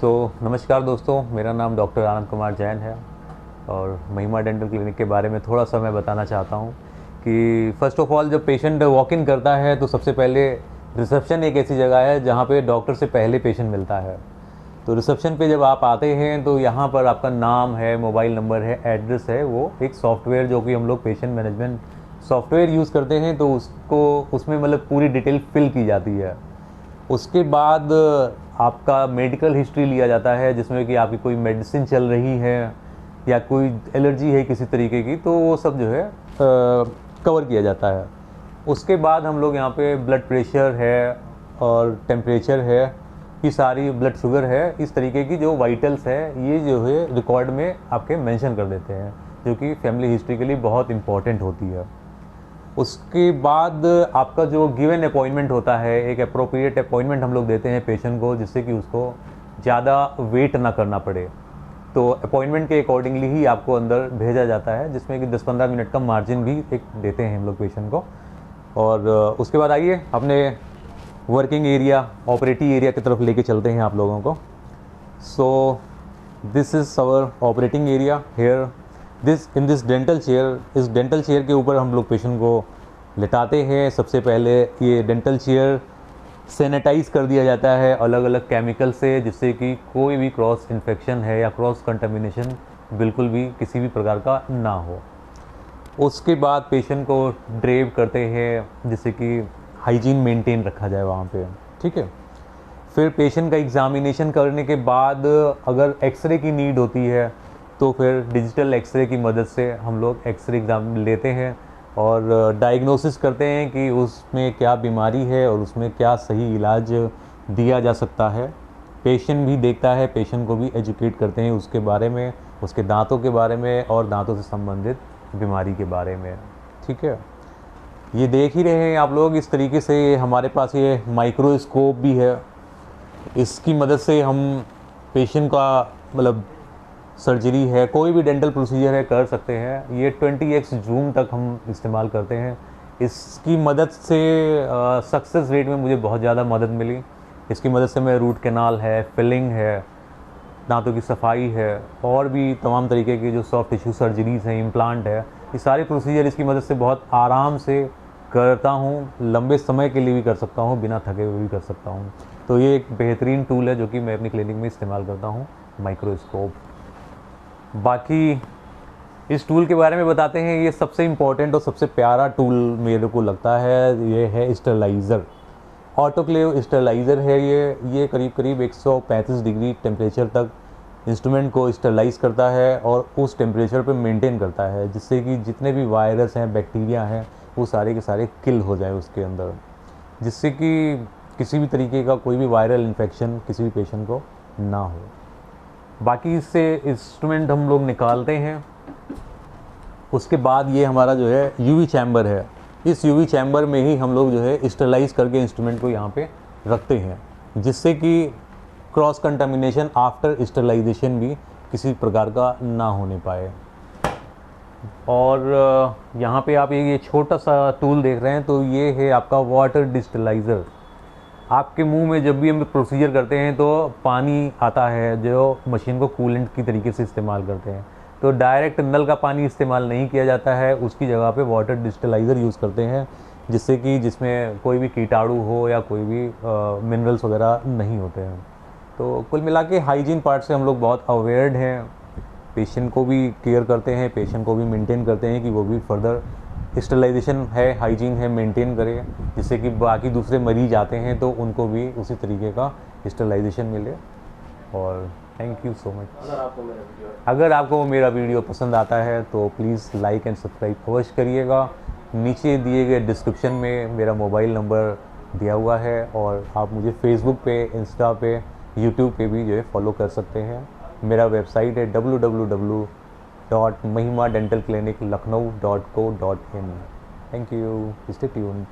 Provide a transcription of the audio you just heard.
नमस्कार दोस्तों, मेरा नाम डॉक्टर आनंद कुमार जैन है और महिमा डेंटल क्लिनिक के बारे में थोड़ा सा मैं बताना चाहता हूँ कि फ़र्स्ट ऑफ़ ऑल जब पेशेंट वॉक इन करता है तो सबसे पहले रिसेप्शन एक ऐसी जगह है जहाँ पे डॉक्टर से पहले पेशेंट मिलता है। तो रिसेप्शन पे जब आप आते हैं तो यहाँ पर आपका नाम है, मोबाइल नंबर है, एड्रेस है, वो एक सॉफ्टवेयर जो कि हम लोग पेशेंट मैनेजमेंट सॉफ्टवेयर यूज़ करते हैं तो उसमें मतलब पूरी डिटेल फिल की जाती है। उसके बाद आपका मेडिकल हिस्ट्री लिया जाता है जिसमें कि आपकी कोई मेडिसिन चल रही है या कोई एलर्जी है किसी तरीके की, तो वो सब जो है कवर किया जाता है। उसके बाद हम लोग यहाँ पे ब्लड प्रेशर है और टेम्परेचर है, ये सारी ब्लड शुगर है, इस तरीके की जो वाइटल्स है ये जो है रिकॉर्ड में आपके मेंशन कर देते हैं, जो कि फैमिली हिस्ट्री के लिए बहुत इंपॉर्टेंट होती है। उसके बाद आपका जो गिवन अपॉइंटमेंट होता है, एक अप्रोप्रिएट अपॉइंटमेंट हम लोग देते हैं पेशेंट को जिससे कि उसको ज़्यादा वेट ना करना पड़े। तो अपॉइंटमेंट के अकॉर्डिंगली ही आपको अंदर भेजा जाता है, जिसमें कि 10-15 मिनट का मार्जिन भी एक देते हैं हम लोग पेशेंट को। और उसके बाद आइए अपने वर्किंग एरिया, ऑपरेटिव एरिया की तरफ लेके चलते हैं आप लोगों को। So this is our operating area here. In this dental chair, इस डेंटल चेयर के ऊपर हम लोग पेशेंट को लेटाते हैं। सबसे पहले ये डेंटल चेयर सैनिटाइज कर दिया जाता है अलग अलग केमिकल से, जिससे कि कोई भी क्रॉस इन्फेक्शन है या क्रॉस कंटामिनेशन बिल्कुल भी किसी भी प्रकार का ना हो। उसके बाद पेशेंट को ड्रेप करते हैं जिससे कि हाइजीन मेंटेन रखा जाए वहाँ पे, ठीक है। फिर पेशेंट का एग्ज़ामिनेशन करने के बाद अगर एक्सरे की नीड होती है तो फिर डिजिटल एक्सरे की मदद से हम लोग एक्सरे एग्ज़ाम लेते हैं और डायग्नोसिस करते हैं कि उसमें क्या बीमारी है और उसमें क्या सही इलाज दिया जा सकता है। पेशेंट भी देखता है, पेशेंट को भी एजुकेट करते हैं उसके बारे में, उसके दांतों के बारे में और दांतों से संबंधित बीमारी के बारे में, ठीक है। ये देख ही रहे हैं आप लोग, इस तरीके से हमारे पास ये माइक्रोस्कोप भी है। इसकी मदद से हम पेशेंट का मतलब सर्जरी है, कोई भी डेंटल प्रोसीजर है, कर सकते हैं। ये 20x जूम तक हम इस्तेमाल करते हैं। इसकी मदद से सक्सेस रेट में मुझे बहुत ज़्यादा मदद मिली। इसकी मदद से मैं रूट कैनाल है, फिलिंग है, दांतों की सफाई है और भी तमाम तरीके की जो सॉफ्ट टिश्यू सर्जरीज़ हैं, इम्प्लांट है, ये सारे प्रोसीजर इसकी मदद से बहुत आराम से करता हूँ। लंबे समय के लिए भी कर सकता हूँ, बिना थके हुए भी कर सकता हूँ। तो ये एक बेहतरीन टूल है जो कि मैं अपनी क्लिनिक में इस्तेमाल करता हूँ, माइक्रोस्कोप। बाकी इस टूल के बारे में बताते हैं। ये सबसे इम्पोर्टेंट और सबसे प्यारा टूल मेरे को लगता है, ये है स्टरलाइज़र। ऑटोक्लेव स्टरलाइज़र है ये करीब करीब 135 डिग्री टेम्परेचर तक इंस्ट्रूमेंट को स्टरलाइज करता है और उस टेम्परेचर पे मेंटेन करता है, जिससे कि जितने भी वायरस हैं, बैक्टीरिया हैं, वो सारे के सारे किल हो जाए उसके अंदर, जिससे कि किसी भी तरीके का कोई भी वायरल इन्फेक्शन किसी भी पेशेंट को ना हो। बाकी इससे इंस्ट्रूमेंट हम लोग निकालते हैं। उसके बाद ये हमारा जो है यूवी चैम्बर है। इस यूवी चैम्बर में ही हम लोग जो है स्टरलाइज करके इंस्ट्रूमेंट को यहाँ पे रखते हैं, जिससे कि क्रॉस कंटामिनेशन आफ्टर स्टरलाइजेशन भी किसी प्रकार का ना होने पाए। और यहाँ पे आप ये छोटा सा टूल देख रहे हैं, तो ये है आपका वाटर डिस्टिलाइज़र। आपके मुंह में जब भी हम प्रोसीजर करते हैं तो पानी आता है जो मशीन को कूलेंट की तरीके से इस्तेमाल करते हैं, तो डायरेक्ट नल का पानी इस्तेमाल नहीं किया जाता है, उसकी जगह पे वाटर डिस्टिलाइज़र यूज़ करते हैं, जिससे कि जिसमें कोई भी कीटाणु हो या कोई भी मिनरल्स वगैरह नहीं होते हैं। तो कुल मिला के हाइजीन पार्ट से हम लोग बहुत अवेयर्ड हैं। पेशेंट को भी केयर करते हैं, पेशेंट को भी मेंटेन करते हैं कि वो भी फर्दर स्टरलाइजेशन है, हाइजीन है, मेंटेन करें, जिससे कि बाकी दूसरे मरीज आते हैं तो उनको भी उसी तरीके का स्टरलाइजेशन मिले। और थैंक यू सो मच। अगर आपको मेरा वीडियो पसंद आता है तो प्लीज़ लाइक एंड सब्सक्राइब अवश्य करिएगा। नीचे दिए गए डिस्क्रिप्शन में मेरा मोबाइल नंबर दिया हुआ है और आप मुझे फेसबुक पे, इंस्टा पे, यूट्यूब पे भी जो है फॉलो कर सकते हैं। मेरा वेबसाइट है www.mahimadentalcliniclucknow.co.in। Thank you, stay tuned.